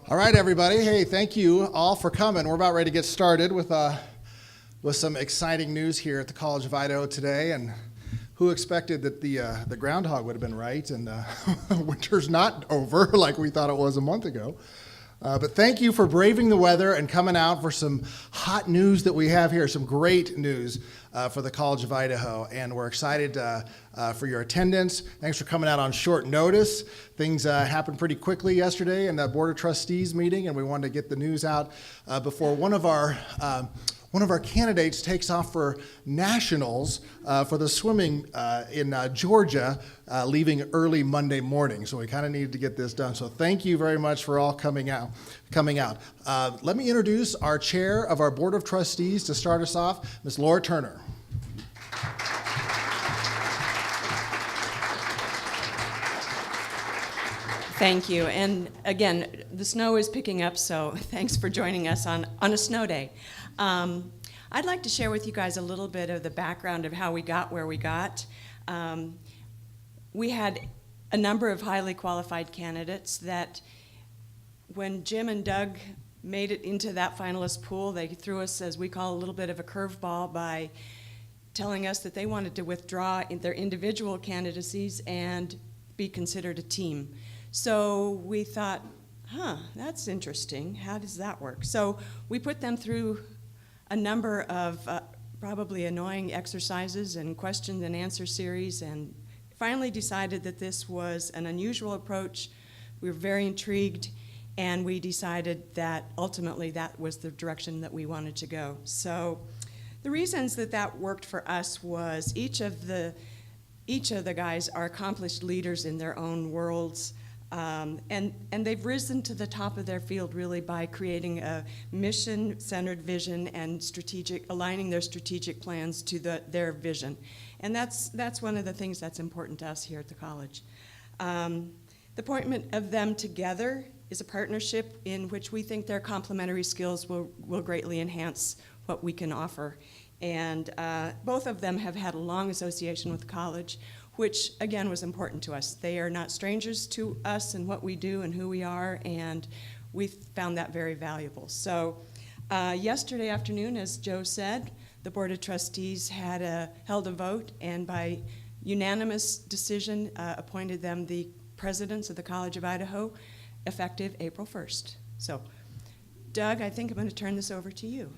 All right, everybody. Hey, thank you all for coming. We're about ready to get started with some exciting news here at the College of Idaho today. And who expected that the groundhog would have been right and winter's not over like we thought it was a month ago. But thank you for braving the weather and coming out for some hot news that we have here, some great news for the College of Idaho. And we're excited for your attendance. Thanks for coming out on short notice. Things happened pretty quickly yesterday in the Board of Trustees meeting, and we wanted to get the news out before one of our candidates takes off for nationals for the swimming in Georgia, leaving early Monday morning. So we kind of needed to get this done. So thank you very much for all coming out. Let me introduce our chair of our Board of Trustees to start us off, Ms. Laura Turner. Thank you. And again, the snow is picking up, so thanks for joining us on a snow day. I'd like to share with you guys a little bit of the background of how we got where we got. We had a number of highly qualified candidates that when Jim and Doug made it into that finalist pool, they threw us, as we call, a little bit of a curveball by telling us that they wanted to withdraw in their individual candidacies and be considered a team. So we thought, that's interesting. How does that work? So we put them through a number of probably annoying exercises and question and answer series, and finally decided that this was an unusual approach. We were very intrigued, and we decided that ultimately that was the direction that we wanted to go. So the reasons that worked for us was each of the guys are accomplished leaders in their own worlds. And they've risen to the top of their field really by creating a mission-centered vision and aligning their strategic plans to their vision. And that's one of the things that's important to us here at the college. The appointment of them together is a partnership in which we think their complementary skills will greatly enhance what we can offer. And both of them have had a long association with the college, which again was important to us. They are not strangers to us and what we do and who we are, and we found that very valuable. So yesterday afternoon, as Joe said, the Board of Trustees held a vote, and by unanimous decision appointed them the presidents of the College of Idaho, effective April 1st. So Doug, I think I'm going to turn this over to you.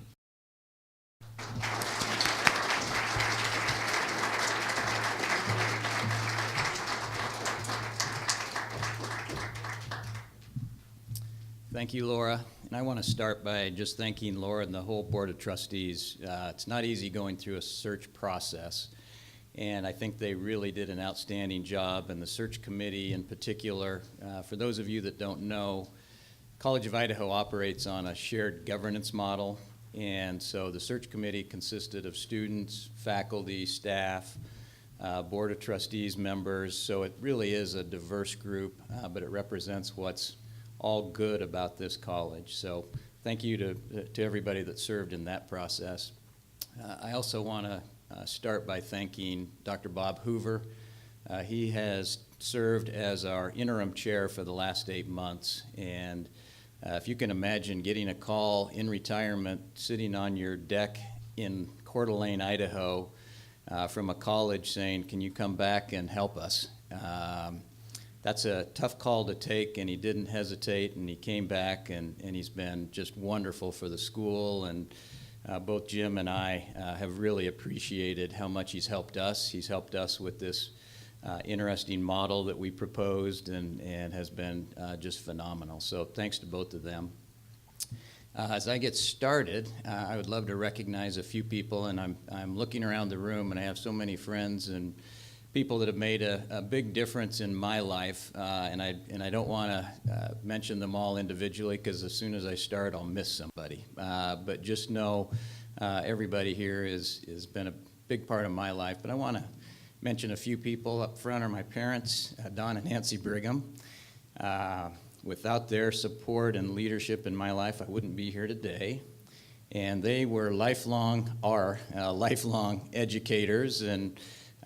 Thank you, Laura. And I want to start by just thanking Laura and the whole Board of Trustees. It's not easy going through a search process, and I think they really did an outstanding job, and the search committee in particular. For those of you that don't know, College of Idaho operates on a shared governance model, and so the search committee consisted of students, faculty, staff, Board of Trustees members, so it really is a diverse group, but it represents what's all good about this college. So thank you to everybody that served in that process. I also want to start by thanking Dr. Bob Hoover. He has served as our interim chair for the last 8 months, and if you can imagine getting a call in retirement, sitting on your deck in Coeur d'Alene, Idaho, from a college saying, can you come back and help us? That's a tough call to take, and he didn't hesitate, and he came back, and he's been just wonderful for the school, and both Jim and I have really appreciated how much he's helped us. He's helped us with this interesting model that we proposed, and has been just phenomenal. So thanks to both of them. As I get started, I would love to recognize a few people, and I'm looking around the room, and I have so many friends and people that have made a big difference in my life, and I don't want to mention them all individually, because as soon as I start, I'll miss somebody. But just know everybody here has been a big part of my life. But I want to mention a few people. Up front are my parents, Don and Nancy Brigham. Without their support and leadership in my life, I wouldn't be here today. And they were lifelong educators, and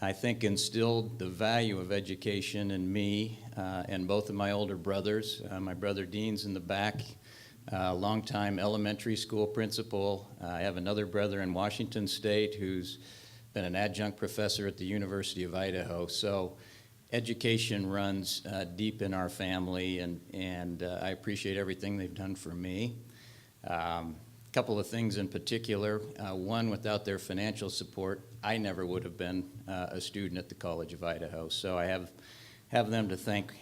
I think instilled the value of education in me and both of my older brothers. My brother Dean's in the back, longtime elementary school principal. I have another brother in Washington State who's been an adjunct professor at the University of Idaho. So education runs deep in our family, and I appreciate everything they've done for me. Couple of things in particular. One, without their financial support, I never would have been a student at the College of Idaho. So I have them to thank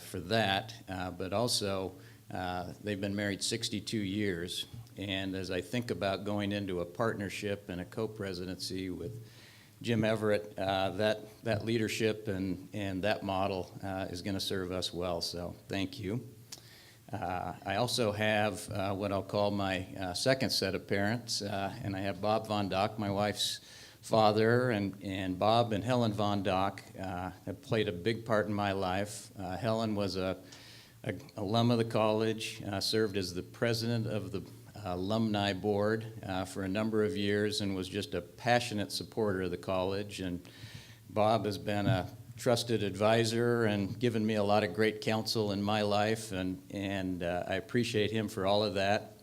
for that. But also, they've been married 62 years. And as I think about going into a partnership and a co-presidency with Jim Everett, that leadership and that model is going to serve us well. So thank you. I also have what I'll call my second set of parents, and I have Bob Von Dock, my wife's father, and Bob and Helen Von Dock have played a big part in my life. Helen was a alum of the college, served as the president of the alumni board for a number of years, and was just a passionate supporter of the college. And Bob has been a trusted advisor and given me a lot of great counsel in my life, and I appreciate him for all of that.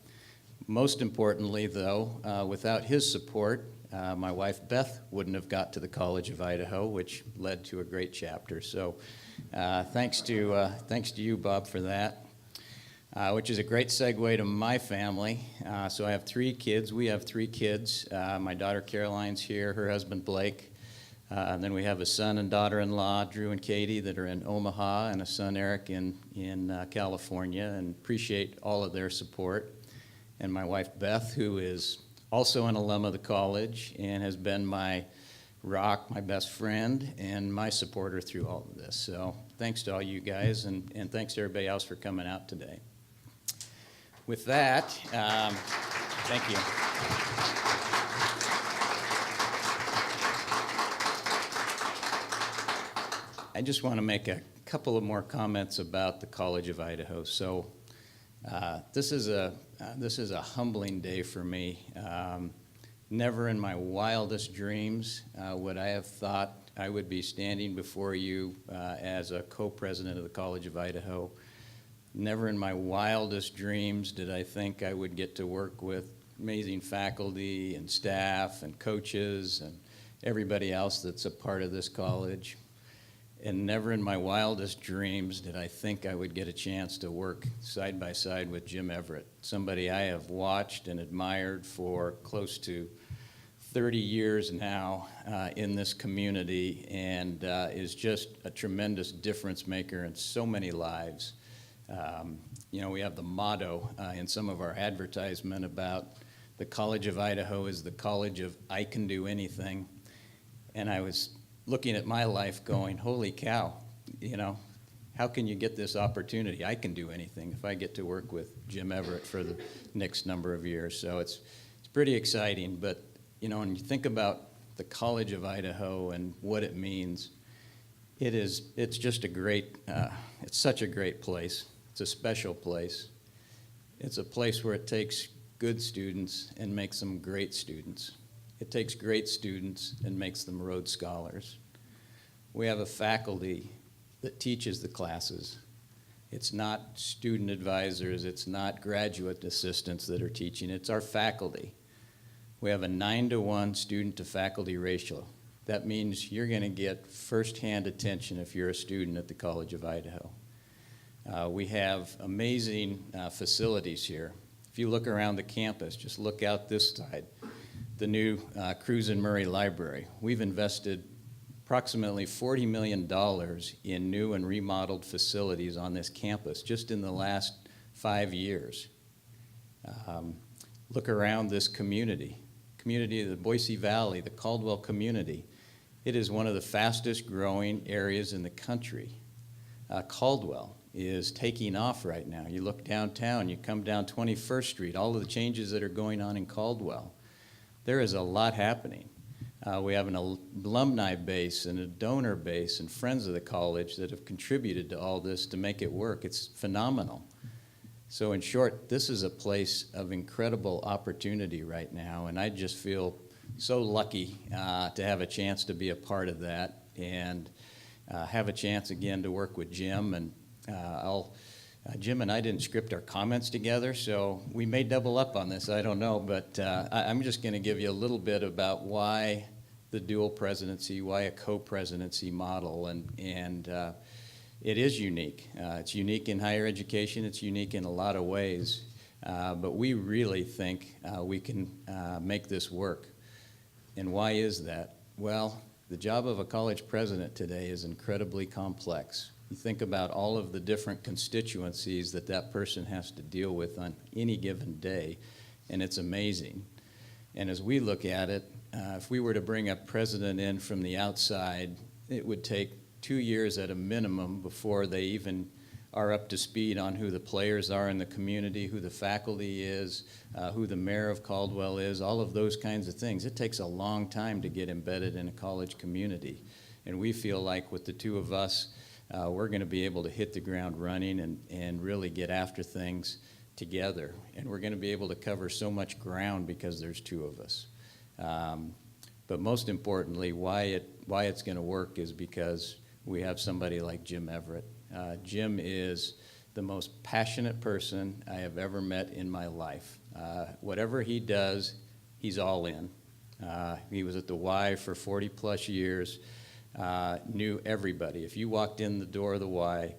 Most importantly, though, without his support, my wife Beth wouldn't have got to the College of Idaho, which led to a great chapter. So thanks to you, Bob, for that, which is a great segue to my family. So I have 3 kids. We have 3 kids. My daughter Caroline's here, her husband Blake. And then we have a son and daughter-in-law, Drew and Katie, that are in Omaha, and a son, Eric, in California, and appreciate all of their support. And my wife, Beth, who is also an alum of the college and has been my rock, my best friend, and my supporter through all of this. So thanks to all you guys, and thanks to everybody else for coming out today. With that, thank you. I just want to make a couple of more comments about the College of Idaho. So this is a humbling day for me. Never in my wildest dreams would I have thought I would be standing before you as a co-president of the College of Idaho. Never in my wildest dreams did I think I would get to work with amazing faculty and staff and coaches and everybody else that's a part of this college. And never in my wildest dreams did I think I would get a chance to work side by side with Jim Everett, somebody I have watched and admired for close to 30 years now in this community, and is just a tremendous difference maker in so many lives. We have the motto in some of our advertisement about the College of Idaho is the college of I can do anything. And I was looking at my life going, holy cow, how can you get this opportunity? I can do anything if I get to work with Jim Everett for the next number of years. So it's pretty exciting. But, when you think about the College of Idaho and what it means, it's just it's such a great place. It's a special place. It's a place where it takes good students and makes them great students. It takes great students and makes them Rhodes Scholars. We have a faculty that teaches the classes. It's not student advisors, it's not graduate assistants that are teaching, it's our faculty. We have a 9-to-1 student to faculty ratio. That means you're going to get firsthand attention if you're a student at the College of Idaho. We have amazing facilities here. If you look around the campus, just look out this side. The new Cruz and Murray Library. We've invested approximately $40 million in new and remodeled facilities on this campus just in the last 5 years. Look around this community of the Boise Valley, the Caldwell community. It is one of the fastest growing areas in the country. Caldwell is taking off right now. You look downtown, you come down 21st Street, all of the changes that are going on in Caldwell. There is a lot happening. We have an alumni base and a donor base and friends of the college that have contributed to all this to make it work. It's phenomenal. So in short, this is a place of incredible opportunity right now, and I just feel so lucky to have a chance to be a part of that and have a chance again to work with Jim. And Jim and I didn't script our comments together, so we may double up on this, I don't know, but I'm just going to give you a little bit about why the dual presidency, why a co-presidency model, and it is unique. It's unique in higher education, it's unique in a lot of ways, but we really think we can make this work. And why is that? Well, the job of a college president today is incredibly complex. You think about all of the different constituencies that that person has to deal with on any given day, and it's amazing. And as we look at it, if we were to bring a president in from the outside, it would take 2 years at a minimum before they even are up to speed on who the players are in the community, who the faculty is, who the mayor of Caldwell is, all of those kinds of things. It takes a long time to get embedded in a college community. And we feel like with the two of us, we're going to be able to hit the ground running and really get after things together. And we're going to be able to cover so much ground because there's two of us. But most importantly, why it's going to work is because we have somebody like Jim Everett. Jim is the most passionate person I have ever met in my life. Whatever he does, he's all in. He was at the Y for 40 plus years, knew everybody. If you walked in the door of the Y,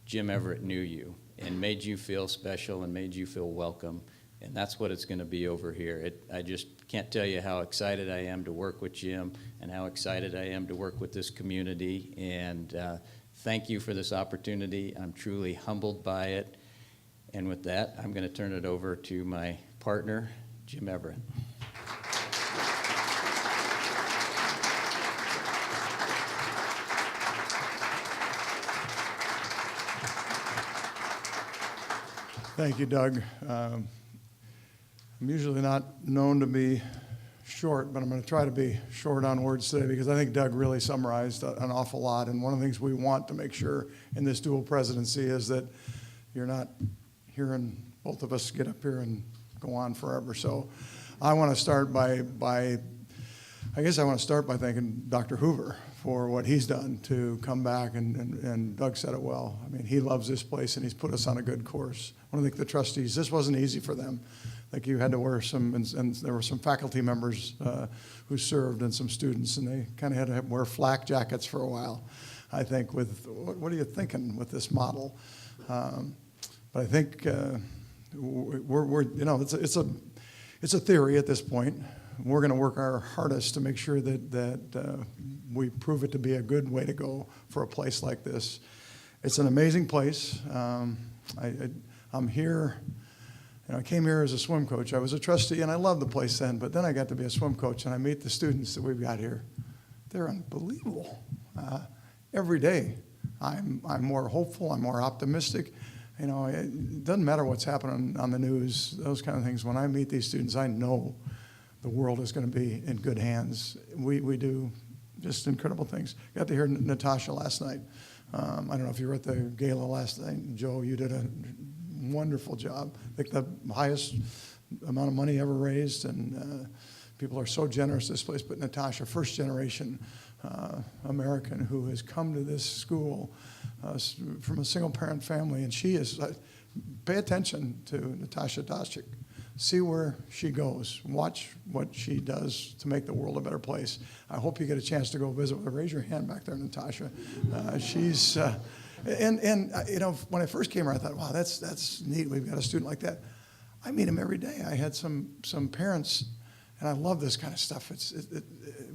Jim Everett knew you and made you feel special and made you feel welcome. And that's what it's going to be over here. I just can't tell you how excited I am to work with Jim and how excited I am to work with this community. And thank you for this opportunity. I'm truly humbled by it. And with that, I'm going to turn it over to my partner, Jim Everett. Thank you, Doug. I'm usually not known to be short, but I'm going to try to be short on words today because I think Doug really summarized an awful lot. And one of the things we want to make sure in this dual presidency is that you're not hearing both of us get up here and go on forever. So I want to start by thanking Dr. Hoover for what he's done to come back, and Doug said it well. I mean, he loves this place, and he's put us on a good course. I want to thank the trustees. This wasn't easy for them. I think you had to wear some, and there were some faculty members who served and some students, and they kind of had to wear flak jackets for a while, I think, with, what are you thinking with this model? But I think we're it's a theory at this point. We're going to work our hardest to make sure that we prove it to be a good way to go for a place like this. It's an amazing place. I'm here. I came here as a swim coach. I was a trustee, and I loved the place then, but then I got to be a swim coach, and I meet the students that we've got here. They're unbelievable. Every day, I'm more hopeful, I'm more optimistic. It doesn't matter what's happening on the news, those kind of things. When I meet these students, I know the world is going to be in good hands. We do just incredible things. Got to hear Natasha last night. I don't know if you were at the gala last night. Joe, you did a wonderful job. I think the highest amount of money ever raised, and people are so generous this place. But Natasha, first generation American who has come to this school from a single parent family, and she is, pay attention to Natasha Doschik. See where she goes. Watch what she does to make the world a better place. I hope you get a chance to go visit with her. Raise your hand back there, Natasha. She's, when I first came here, I thought, wow, that's neat. We've got a student like that. I meet him every day. I had some parents, and I love this kind of stuff.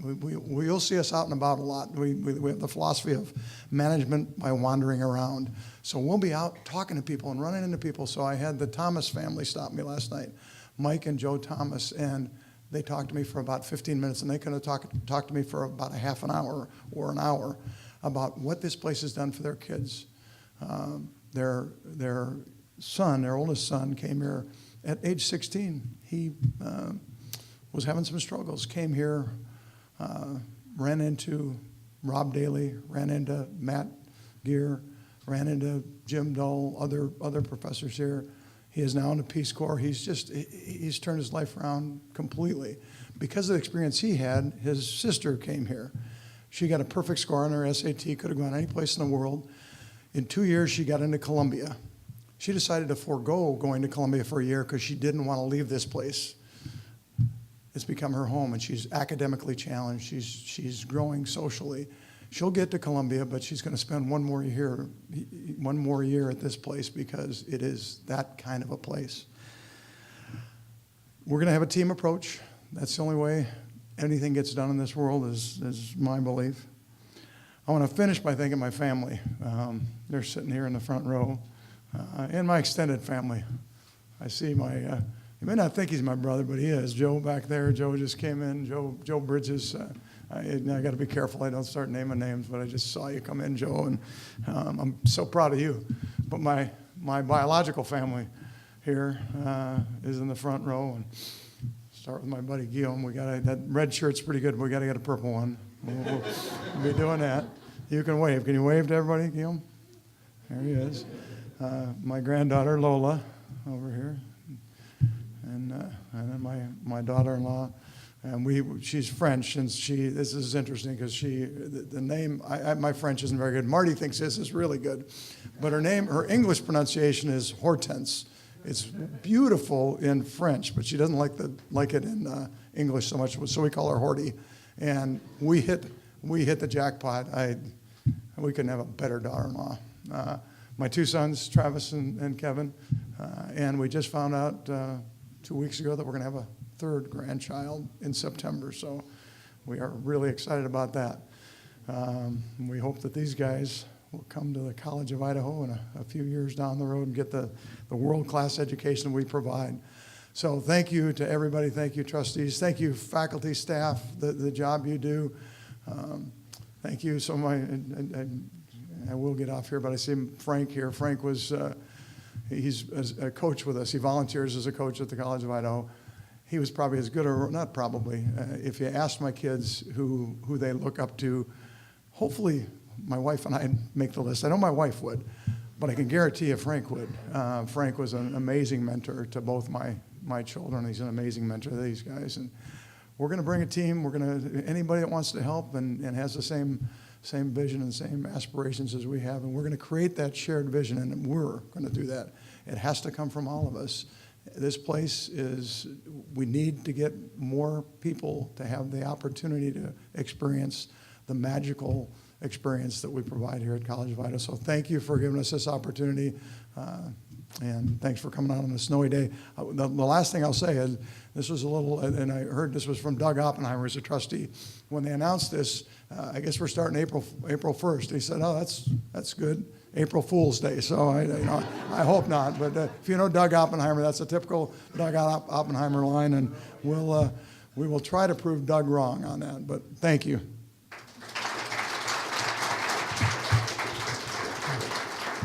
You'll see us out and about a lot. We have the philosophy of management by wandering around. So we'll be out talking to people and running into people. So I had the Thomas family stop me last night, Mike and Joe Thomas, and they talked to me for about 15 minutes, and they could have talked to me for about a half an hour or an hour about what this place has done for their kids. Their son, their oldest son, came here at age 16. He was having some struggles, came here, ran into Rob Daly, ran into Matt Gear, ran into Jim Dull, other professors here. He is now in the Peace Corps. He's turned his life around completely. because of the experience he had, his sister came here. She got a perfect score on her SAT, could have gone any place in the world. In 2 years, she got into Columbia. She decided to forego going to Columbia for a year because she didn't want to leave this place. It's become her home, and she's academically challenged. She's growing socially. She'll get to Columbia, but she's going to spend one more year at this place because it is that kind of a place. We're going to have a team approach. That's the only way anything gets done in this world is my belief. I want to finish by thanking my family. They're sitting here in the front row, and my extended family. I see you may not think he's my brother, but he is. Joe back there. Joe just came in. Joe Bridges. I got to be careful I don't start naming names, but I just saw you come in, Joe, and I'm so proud of you. But my biological family here is in the front row, and start with my buddy Guillaume. That red shirt's pretty good. We got to get a purple one. We'll be doing that. You can wave. Can you wave to everybody, Guillaume? There he is. My granddaughter Lola over here, and then my daughter-in-law. And she's French, and this is interesting because the name, my French isn't very good. Marty thinks this is really good. But her English pronunciation is Hortense. It's beautiful in French, but she doesn't like it in English so much, so we call her Horty. And we hit the jackpot. We couldn't have a better daughter-in-law. My two sons, Travis and Kevin, and we just found out 2 weeks ago that we're going to have a third grandchild in September, so we are really excited about that. We hope that these guys will come to the College of Idaho in a few years down the road and get the world-class education we provide. So thank you to everybody. Thank you, trustees. Thank you, faculty, staff, the job you do. Thank you. So I will get off here, but I see Frank here. Frank he's a coach with us. He volunteers as a coach at the College of Idaho. He was probably as good, or not probably, if you asked my kids who they look up to, hopefully my wife and I'd make the list. I know my wife would, but I can guarantee you Frank would. Frank was an amazing mentor to both my children. He's an amazing mentor to these guys. And we're going to bring a team. Anybody that wants to help and has the same vision and same aspirations as we have, and we're going to create that shared vision, and we're going to do that. It has to come from all of us. This place we need to get more people to have the opportunity to experience the magical experience that we provide here at College of Idaho. So thank you for giving us this opportunity, and thanks for coming out on a snowy day. The last thing I'll say is this was and I heard this was from Doug Oppenheimer as a trustee. When they announced this, I guess we're starting April 1st. He said, "Oh, that's good. April Fool's Day." So I hope not. But if you know Doug Oppenheimer, that's a typical Doug Oppenheimer line, and we will try to prove Doug wrong on that. But thank you.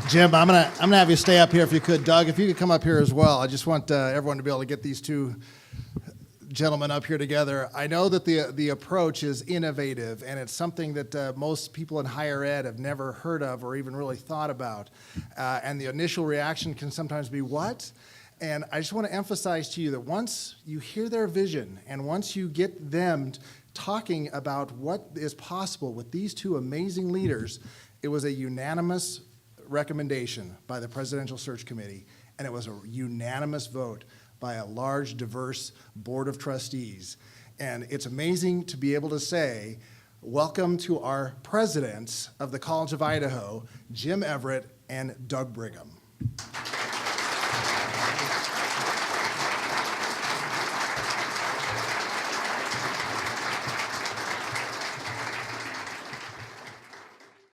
Jim, I'm gonna have you stay up here if you could. Doug, if you could come up here as well. I just want everyone to be able to get these two gentlemen up here together. I know that the approach is innovative, and it's something that most people in higher ed have never heard of or even really thought about. And the initial reaction can sometimes be, what? And I just want to emphasize to you that once you hear their vision and once you get them talking about what is possible with these two amazing leaders, it was a unanimous recommendation by the Presidential Search Committee, and it was a unanimous vote by a large, diverse board of trustees. And it's amazing to be able to say, welcome to our presidents of the College of Idaho, Jim Everett and Doug Brigham.